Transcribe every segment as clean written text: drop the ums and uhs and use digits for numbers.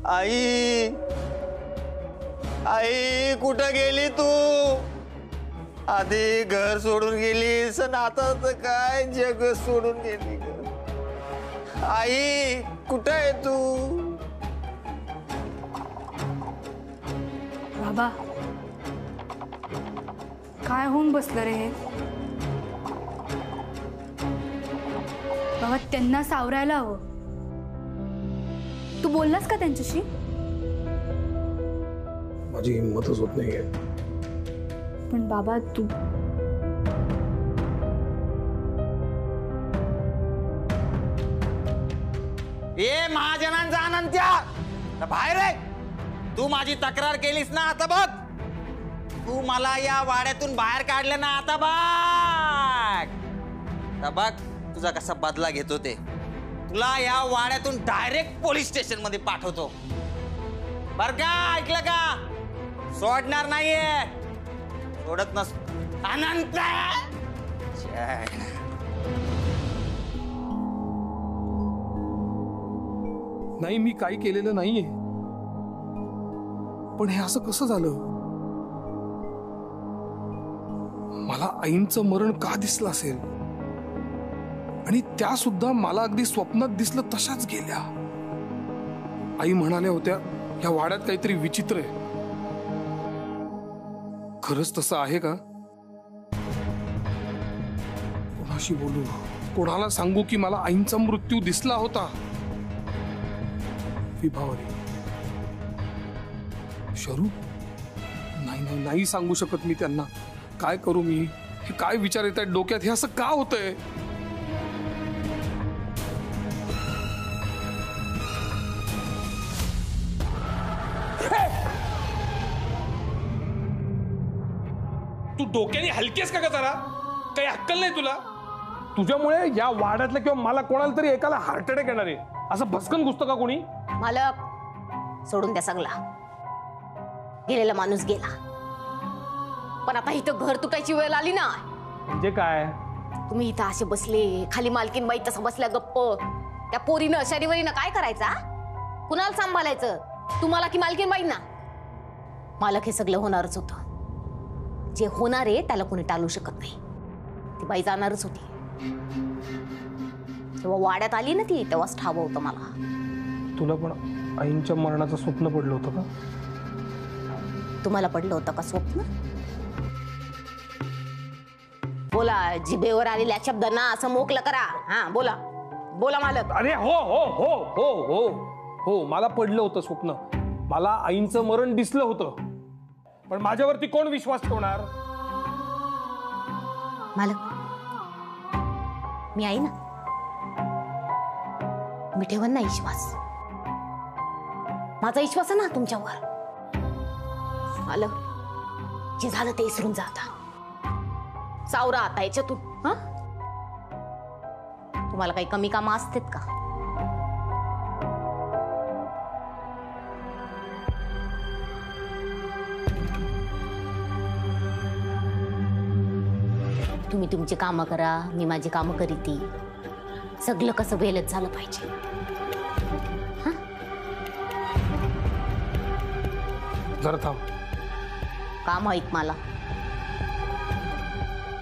आई आई कुठं गेली तू? आधी घर सोडून गेलीस आणि आता तर काय जग सोडून गेली ग. आई कुठं आहे तू? बाबा काय होऊन बसलं रे हे? बाबा त्यांना सावरायला हवं. तू बोललास का त्यांच्याशी? माझी हिंमतच होत नाहीये. पण बाबा तू ए महाजनांचा अनंत्या बाहेर आहे. तू माझी तक्रार केलीस ना, आता बघ तू मला या वाड्यातून बाहेर काढलं ना, आता बघ तुझा कसा बदला घेतो ते. तुला या वाड्यातून डायरेक्ट पोलीस स्टेशन मध्ये पाठवतो बर का? ऐकलं का? सोडणार नाहीये, सोडत नस. अनंत नाही, मी काही केलेलं नाहीये. पण हे असं कसं झालं? मला आईंचं मरण का दिसलं असेल? आणि त्या सुद्धा मला अगदी स्वप्नात दिसलं तशाच गेल्या. आई म्हणाल्या होत्या या वाड्यात काहीतरी विचित्र आहे. खरंच तसं आहे का? कोणाशी बोलू, कोणाला सांगू की मला आईंचा मृत्यू दिसला होता? विभावरी, शरू, नाही नाही सांगू शकत मी त्यांना. काय करू मी? हे काय विचार येत आहेत डोक्यात? हे असं का होतंय? तू डोक्याने हलकेस का जरा? काही अक्कल नाही तुला? तुझ्यामुळे या वाड्यातल्या किंवा मला कोणाला तरी एकाला हार्ट अटॅक येणार आहे असं भस्कन घुसतं का कोणी? मालक सोडून द्या सगळा. गेलेला माणूस गेला, पण आता इथं घर तुटायची वेळ आली ना. म्हणजे काय? तुम्ही इथं असे बसले, खाली मालकीनबाई तसं बसल्या गप्प. त्या पोरीनं शनिवारीनं काय करायचा? कुणाला सांभाळायचं, तुम्हाला की मालकीनबाईंना? मालक हे सगळं होणारच होतं. जे होणार आहे त्याला कोणी टाळू शकत नाही. ती बाई जाणारच होती. जेव्हा वाड्यात आली ना ती, तेव्हाच ठावं होतं मला. तुला पण आईंच्या मरणाचं स्वप्न पडलं होतं का? तुम्हाला पडलं होतं का स्वप्न? बोला, जिभेवर आलेल्या शब्दांना असं मोकलं करा. हा बोला बोला मालक. अरे हो हो हो हो हो हो, मला पडलं होतं स्वप्न. मला आईंचं मरण दिसलं होतं. पण माझ्यावरती कोण विश्वास ठेवणार? मालक मी आई ना, मी ठेवन ना विश्वास. माझा विश्वास आहे ना तुमच्यावर. मालक जे झालं ते विसरून जा आता. सावरा आता याच्यातून. हा, तुम्हाला काही कमी कामं असतात का? तुम्ही तुमची कामं करा, मी माझी कामं करीती. सगळं कसं वेळेत झालं पाहिजे. जरा थांब. काम ऐक मला.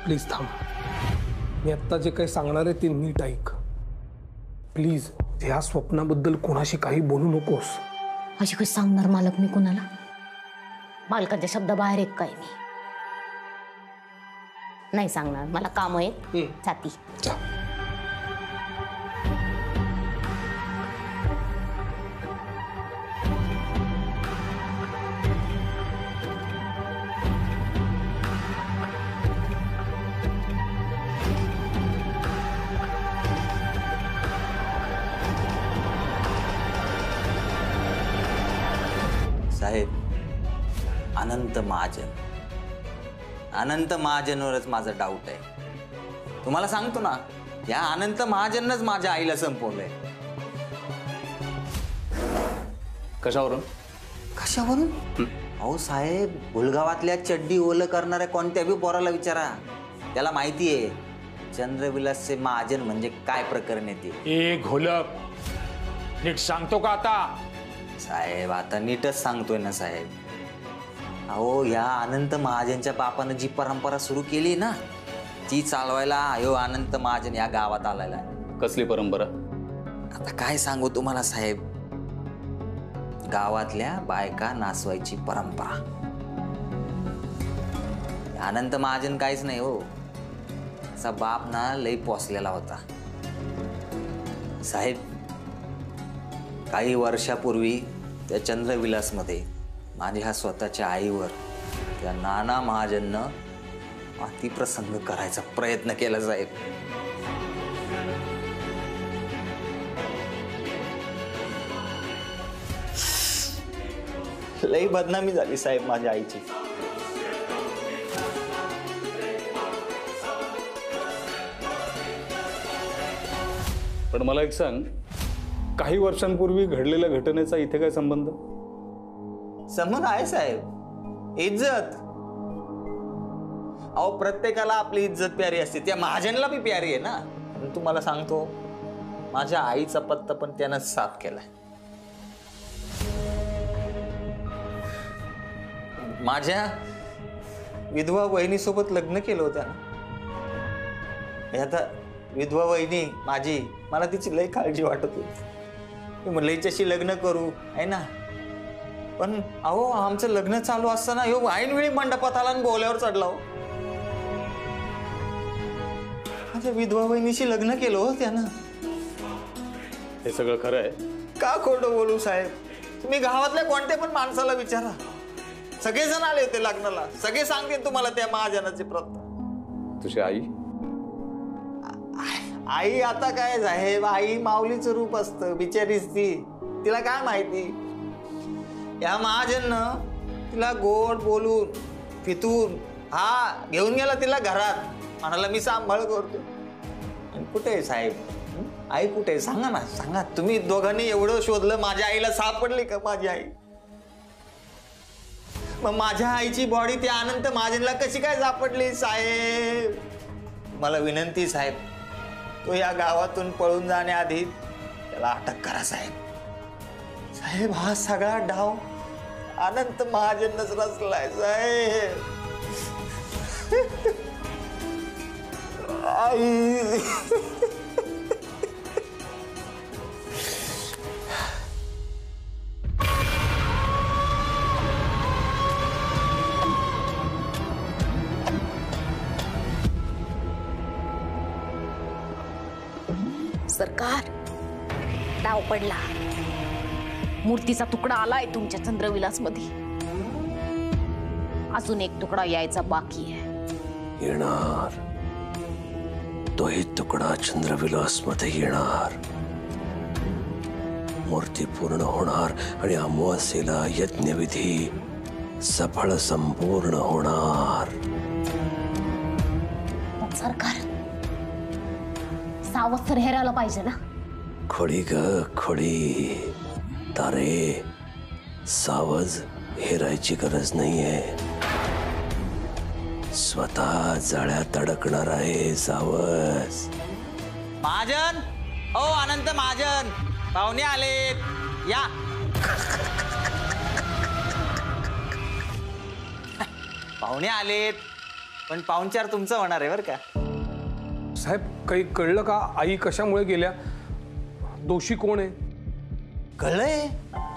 प्लीज थांब. मी आत्ता जे काही सांगणार आहे ते नीट ऐक प्लीज. ह्या स्वप्नाबद्दल कोणाशी काही बोलू नकोस. अशी कशी सांगणार मालक मी कुणाला? मालकाच्या शब्दाबाहेर एक काय मी नाही सांगणार. मला काम आहे, जाती. साहेब, अनंत महाजन, अनंत महाजनवरच माझा डाऊट आहे. तुम्हाला सांगतो ना, या अनंत महाजनच माझ्या आईला संपवलंय. कशावरून? कशावरून? अहो साहेब, भुलगावातल्या चड्डी ओलं करणाऱ्या कोणत्या बी पोराला विचारा, त्याला माहिती आहे चंद्रविलासचे महाजन म्हणजे काय प्रकरण येते. ए घोलप, नीट सांगतो का आता? साहेब आता नीटच सांगतोय ना साहेब. अहो या अनंत महाजनच्या बापानं जी परंपरा सुरू केली ना ती चालवायला अयो अनंत महाजन या गावात आलेला आहे. कसली परंपरा? आता काय सांगू तुम्हाला साहेब, गावातल्या बायका नाचवायची परंपरा. अनंत महाजन काहीच नाही हो, असा बाप ना लई पोसलेला होता साहेब. काही वर्षापूर्वी त्या चंद्रविलासमध्ये माझ्या स्वतःच्या आईवर त्या नाना महाजननं अतिप्रसंग करायचा प्रयत्न केला साहेब. लई बदनामी झाली साहेब माझ्या आईची. पण मला एक सांग, काही वर्षांपूर्वी घडलेल्या घटनेचा इथे काय संबंध? संबंध आहे साहेब. इज्जत. अहो प्रत्येकाला आपली इज्जत प्यारी असते, त्या महाजनला बी प्यारी आहे ना. पण तुम्हाला सांगतो माझ्या आईचा पत्ता पण त्यानं साफ केलाय. माझ्या विधवा वहिनीसोबत लग्न केलं होतं ना. आता विधवा वहिनी माझी, मला तिची लई काळजी वाटत होती. म्हणलं हिच्याशी लग्न करू आहे ना. पण अहो आमचं लग्न चालू असताना ह्यो ऐनवेळी मंडपात आला आणि बोल्यावर चढला हो. माझ्या विधवा वहिनीशी लग्न केलं हो त्यानं. हे सगळं खरं आहे? का खोटं बोलू साहेब? तुम्ही गावातल्या कोणत्या पण माणसाला विचारा, सगळेजण आले होते लग्नाला. सगळे सांगतील तुम्हाला त्या महाजनाचे प्रत. तुझी आई? आई आता काय साहेब, आई माऊलीचं रूप असतं बिचारीच ती. तिला काय माहिती, या महाजननं तिला गोड बोलून फितून हा घेऊन गेला तिला घरात. म्हणाला मी सांभाळ करतो. कुठे आहे साहेब? आई कुठे आहे सांगा ना, सांगा. तुम्ही दोघांनी एवढं शोधलं, माझ्या आईला सापडली का माझी आई? मग माझ्या आईची बॉडी त्या अनंत महाजनला कशी काय सापडली साहेब? मला विनंती साहेब, तो या गावातून पळून जाण्याआधी त्याला अटक करा साहेब. साहेब हा सगळा डाव अनंत महाजनच रचलाय साहेब. आई सरकार, डाव पडला. मूर्तीचा तुकडा आलाय तुमच्या चंद्रविलास मध्ये. अजून एक तुकडा यायचा बाकी आहे. येणार, तोही तुकडा चंद्रविलास मध्ये येणार. मूर्ती पूर्ण होणार आणि अमावास्येला यज्ञविधी सफळ संपूर्ण होणार. पण सरकार, सावध तर हेरायला पाहिजे ना. खोडी ग खोडी. तारे, सावज हेरायची गरज नाहीये. स्वतः जाळ्यात अडकणार आहे सावज. महाजन, ओ अनंत महाजन, पाहुणे आलेत, या. पाहुणे आलेत, पण पाहुणचार तुमचं होणार आहे बरं का. साहेब काही कळलं का? आई कशामुळे गेल्या? दोषी कोण आहे? कळलंय,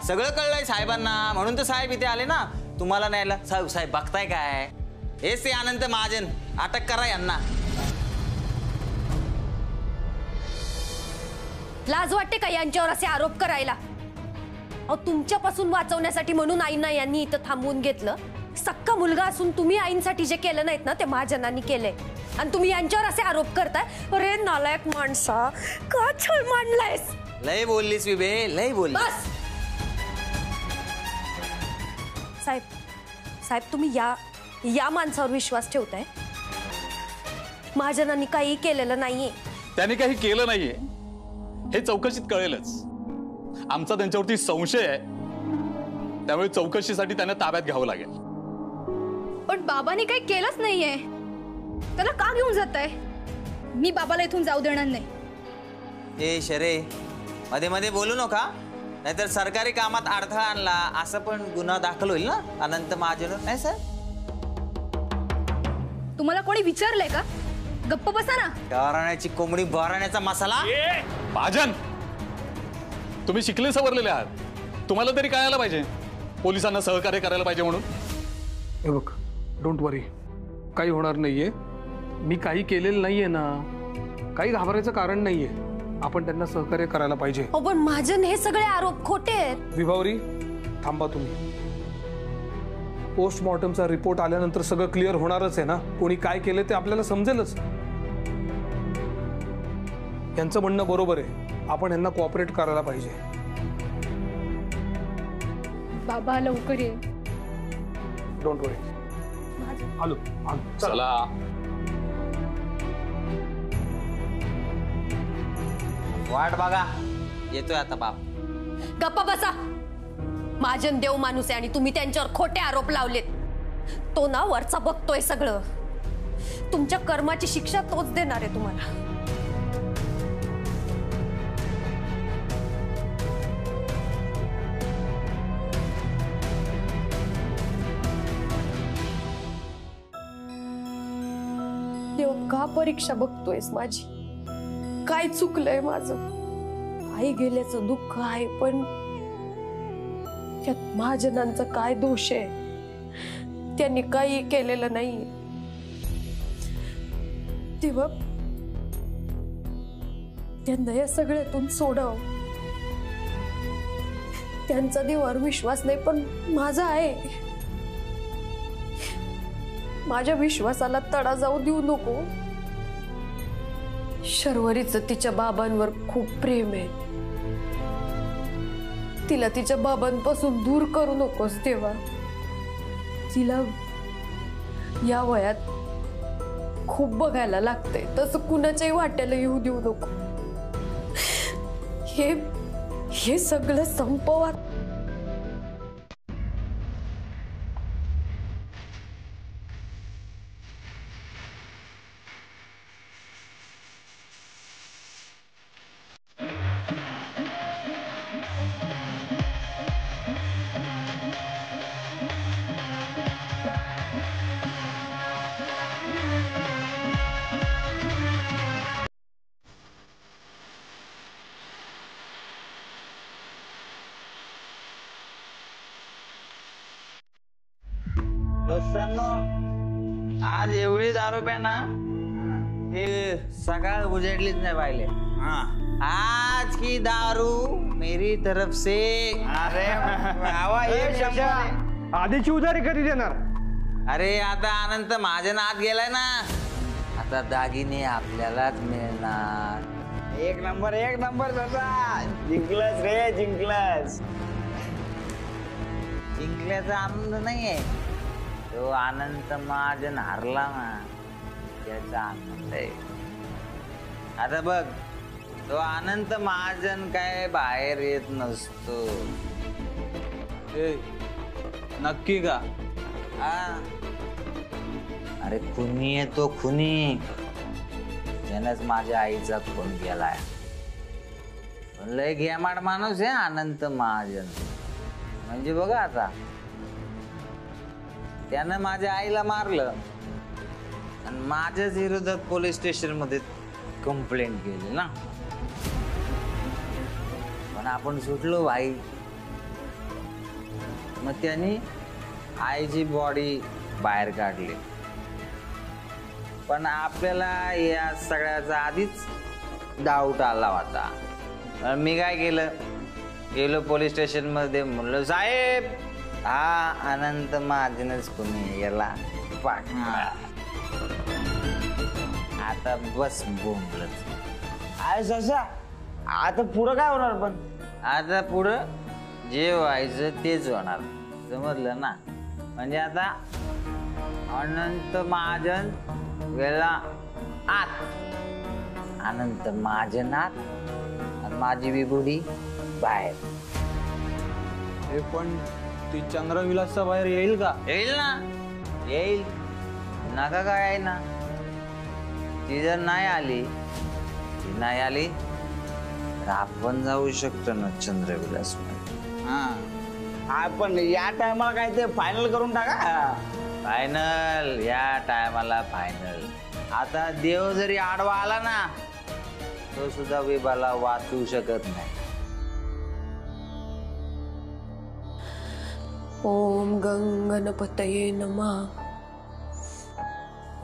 सगळं कळलंय साहेबांना. म्हणून तर साहेब इथे आले ना तुम्हाला न्यायला. साहेब साहेब बघताय काय, हेच ते अनंत महाजन. अटक करा यांना. लाज वाटते का यांच्यावर असे आरोप करायला? अहो तुमच्यापासून वाचवण्यासाठी म्हणून आईंना यांनी इथं थांबवून घेतलं. सक्का मुलगा असून तुम्ही आईंसाठी जे केलं नाहीत ना ते महाजनांनी केलंय, आणि तुम्ही यांच्यावर असे आरोप करताय. अरे नालायक माणसा, का छळ मांडलायस? लय बोललीस विबे, लय बोलली. बस साहेब, साहेब तुम्ही या माणसावर विश्वास ठेवताय? महाजनांनी काही केलेलं नाहीये. त्यांनी काही केलं नाहीये हे चौकशीत कळेलच. आमचा त्यांच्यावरती संशय आहे, त्यामुळे चौकशीसाठी त्यांना ताब्यात घ्यावं लागेल. पण बाबांनी काही केलंच नाहीये, त्याला का घेऊन जाताय? मी बाबाला इथून जाऊ देणार नाही. ए शरे, मध्ये मध्ये बोलू नका, नाहीतर सरकारी कामात अडथळा आणला असं पण गुन्हा दाखल होईल ना अनंत महाजनवर. नाही सर, तुम्हाला कोणी विचारलंय का? गप्प बसा ना. गाराण्याची कोंबडी बाराण्याचा मसाला. महाजन, तुम्ही शिकले सवरलेले आहात, तुम्हाला तरी कळायला पाहिजे पोलिसांना सहकार्य करायला पाहिजे म्हणून. हे बघ, डोंट वरी, काही होणार नाहीये. मी काही केलेलं नाहीये ना, काही घाबरायचं कारण नाहीये. आपण त्यांना सहकार्य करायला पाहिजे. पण महाजन, हे सगळे आरोप खोटे आहेत. विभावरी, थांबा तुम्ही. पोस्टमॉर्टमचा रिपोर्ट आल्यानंतर सगळं क्लिअर होणारच आहे ना. कोणी काय केलं ते आपल्याला समजेलच. यांचं म्हणणं बरोबर आहे, आपण यांना कोऑपरेट करायला पाहिजे. बाबा लवकर ये. डोंट वरी. आलो आलो, चला. वाट बघा, येतोय आता बाप. गप्पा बसा. महाजन देव माणूस आहे आणि तुम्ही त्यांच्यावर खोटे आरोप लावलेत. तो ना वरचा बघतोय सगळं. तुमच्या कर्माची शिक्षा तोच देणार आहे तुम्हाला. देव, का परीक्षा बघतोयस माझी? काय चुकलंय माझं? आई गेल्याचं दुःख आहे, पण त्यात महाजनांचा काय दोष आहे? त्यांनी काही केलेलं नाही. तेव्हा त्यांना या सगळ्यातून सोडव. त्यांचा देवावर विश्वास नाही, पण माझा आहे. माझ्या विश्वासाला तडा जाऊ देऊ नको. शर्वरीचं तिच्या बाबांवर खूप प्रेम आहे. तिला तिच्या बाबांपासून दूर करू नकोस देवा. तिला या वयात खूप बघायला लागतंय, तसं कुणाच्याही वाट्याला येऊ देऊ नको. हे सगळं संपवा. आज एवढी दारू प्याना हे सकाळ उजेडलीच नाही पाहिले. आज की दारू मेरी तरफ से. अरे आधीची उधारी कधी देणार? अरे आता अनंत महाजन आत गेलाय ना, आता दागिने आपल्यालाच मिळणार. एक नंबर दादा. जिंकलास रे, जिंकलास. जिंकल्याचा आनंद नाहीये, तो अनंत महाजन हारला ना त्याचा आनंद आहे. आता बघ, तो अनंत महाजन काय बाहेर येत नसतो. नक्की का? हा, अरे खुनी आहे तो, खुनी. त्यानंच माझ्या आईचा खून केलाय. लय घेमाड माणूस आहे अनंत महाजन. म्हणजे बघा आता, त्यानं माझ्या आईला मारलं आणि माझ्याच विरोधात पोलीस स्टेशन मध्ये कंप्लेंट केली ना. पण आपण सुटलो भाई. मग त्यांनी आईची बॉडी बाहेर काढली. पण आपल्याला या सगळ्याचा आधीच डाऊट आला होता. मी काय केलं, गेलो पोलीस स्टेशन मध्ये, म्हणलं साहेब हा अनंत महाजनच कोणी याला पाठवा. आता बस बोंबलच. अरे ससा, आता पुढं काय होणार? पण आता पुढं जे व्हायचं तेच होणार, समजलं ना. म्हणजे आता अनंत महाजन गेला आत, अनंत महाजन आत आणि माझी विभुडी बाहेर. हे पण ती चंद्रविलासचा बाहेर येईल का? येईल ना, येईल. नका काय आहे ना. ती जर नाही आली तर आपण जाऊ शकतो ना चंद्रविलास मध्ये. हा पण या टायमाला काय ते फायनल करून टाका. फायनल या टायमाला फायनल. आता देव जरी आडवा आला ना तो सुद्धा विभाला वाचवू शकत नाही. ओम गंगणपतये नमः.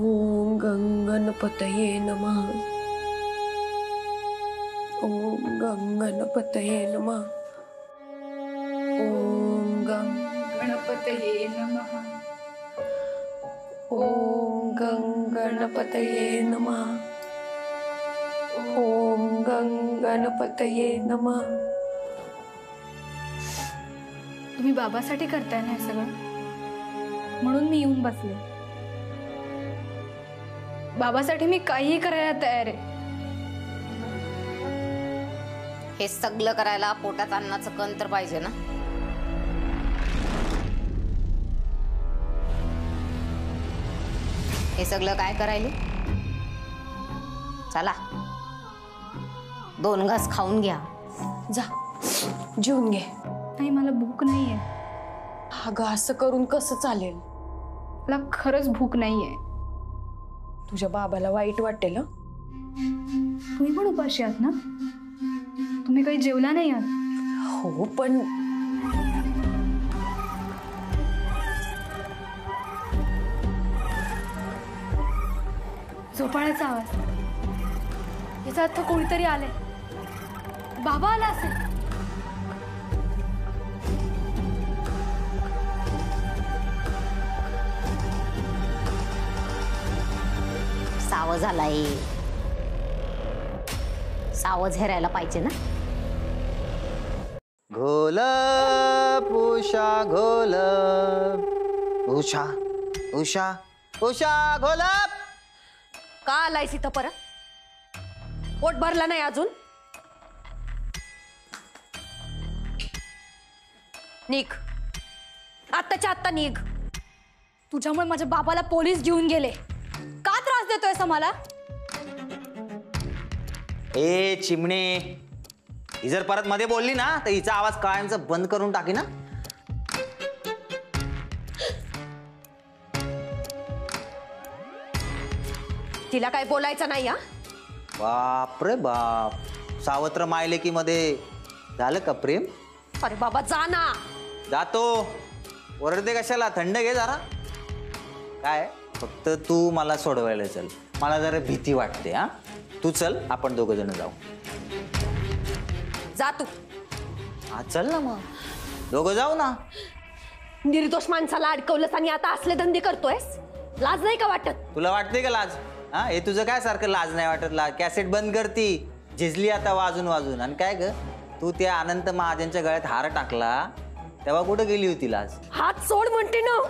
ओम गंगणपतये नमः. ओम गंगणपतये नमः. ओम गणपतये नमः. ओम गंगणपतये नमः. ओम गंगणपतये नमः. तुम्ही बाबासाठी करताय ना हे सगळं, म्हणून मी येऊन बसले. बाबासाठी मी काहीही करायला तयार आहे. हे सगळं करायला पोटात अन्नाचं कण तर पाहिजे ना. हे सगळं काय करायले? चला 2 घास खाऊन घ्या. जा जेवून घे. नाही मला भूक नाहीये. अगं असं करून कसं चालेल? मला खरंच भूक नाहीये. तुझ्या बाबाला वाईट वाटेल हं? तुम्ही पण उपाशी आहात ना? तुम्ही काही जेवला नाही आहात? हो पण झोपाळ्याचा आवाज. याचा अर्थ कोणीतरी आलंय. बाबा आला असेल. सावध झालाय. सावध हेरायला पाहिजे ना. घोलप उषा घोलप. उषा उषा उषा घोलप. का आलायस इथं परत? पोट भरला नाही अजून? निघ, आत्ताच्या आत्ता निघ. तुझ्यामुळे माझ्या बाबाला पोलीस घेऊन गेले. का त्रास देतोयस मला? ए चिमणे, ही जर परत मध्ये बोलली ना तर हिचा आवाज कायमचा बंद करून टाकी ना. तिला काय बोलायचं नाही. हा बाप रे बाप. सावत्र मायलेकी मध्ये झालं का प्रेम? अरे बाबा जा ना. जातो. ओरडते कशाला? थंड घे जरा. काय फक्त तू मला सोडवायला चल. मला जरा भीती वाटते. हा तू चल, आपण 2 जण जाऊ. जा तू. हा चल ना मग 2 जाऊ ना. निर्दोष माणसाला अडकवलंस आणि आता असले धंदे करतोयस. लाज नाही का वाटत? तुला वाटते का लाज? हा हे तुझं काय सारखं लाज नाही वाटत? कॅसेट बंद करती झिजली आता वाजून वाजून. आणि काय ग तू त्या अनंत महाजनच्या गळ्यात हार टाकला तेव्हा कुठं गेली होती लाज? हात सोड म्हणते ना.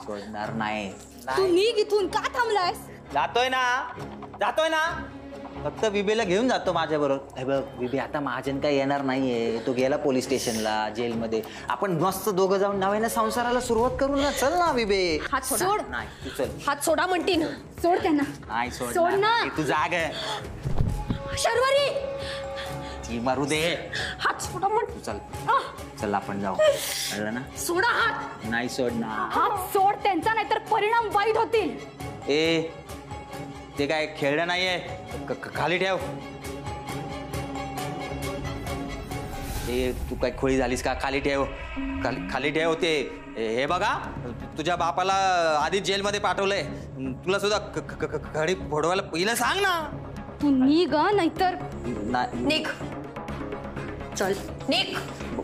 सोडणार नाही. तू निघ इथून. का थांबलायस? जातोय ना. फक्त विबेला घेऊन जातो माझ्या बरोबर. हे बघ विबे, आता महाजन काय येणार नाहीये. तो गेला पोलीस स्टेशनला, जेलमध्ये. आपण मस्त 2 जाऊन नव्यानं संसाराला सुरुवात करू ना. चल ना विबे. हात सोड. नाही तू चल. हात सोडा म्हणते ना. सोड त्यांना. नाही सोड ना. तू जाग शर्वरी ती मारू दे. हात सोडा म्हण. तू चल. चल आपण जाऊ. कळलं ना? सोडा हात. नाही सोडणार. हात सोड त्यांचा, नाहीतर परिणाम वाईट होतील. ए ते काय खेळणं नाहीये. खाली ठेव. ए तू काय खोळी झालीस का? खाली ठेव. खाली ठेव. ते हे बघा तुझ्या बापाला आधीच जेलमध्ये पाठवलंय. तुला सुद्धा खडी फोडवायला पहिलं सांग ना. तू निघ नाहीतर. निघ. चल निघ.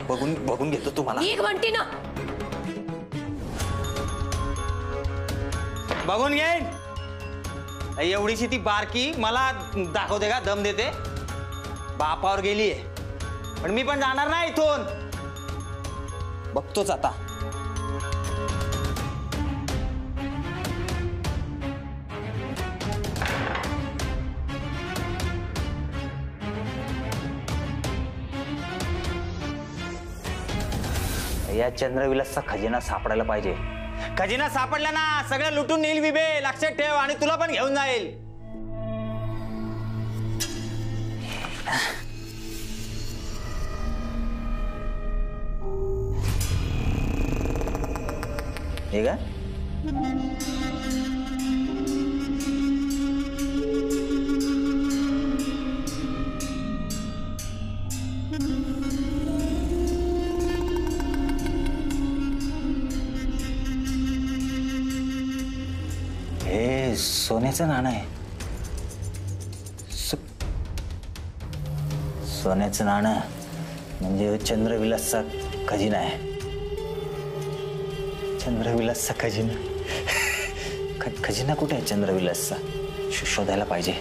बघून घेतो तुम्हाला. निघ म्हणते ना. बघून घे. एवढीशी ती बारकी मला दाखवते का? दम देते. बापावर गेलीये पण मी पण जाणार नाही इथून. बघतोच आता. या चंद्रविलासचा खजिना सापडायला पाहिजे. खजिना सापडला ना सगळं लुटून नेईल विबे. लक्षात ठेव. आणि तुला पण घेऊन जाईल. हे का? हे सोन्याचं नाणं आहे. सोन्याचं नाणं म्हणजे चंद्रविलासचा खजिना आहे. चंद्रविलासचा खजिना. खजिना कुठे आहे चंद्रविलासचा? शोधायला पाहिजे.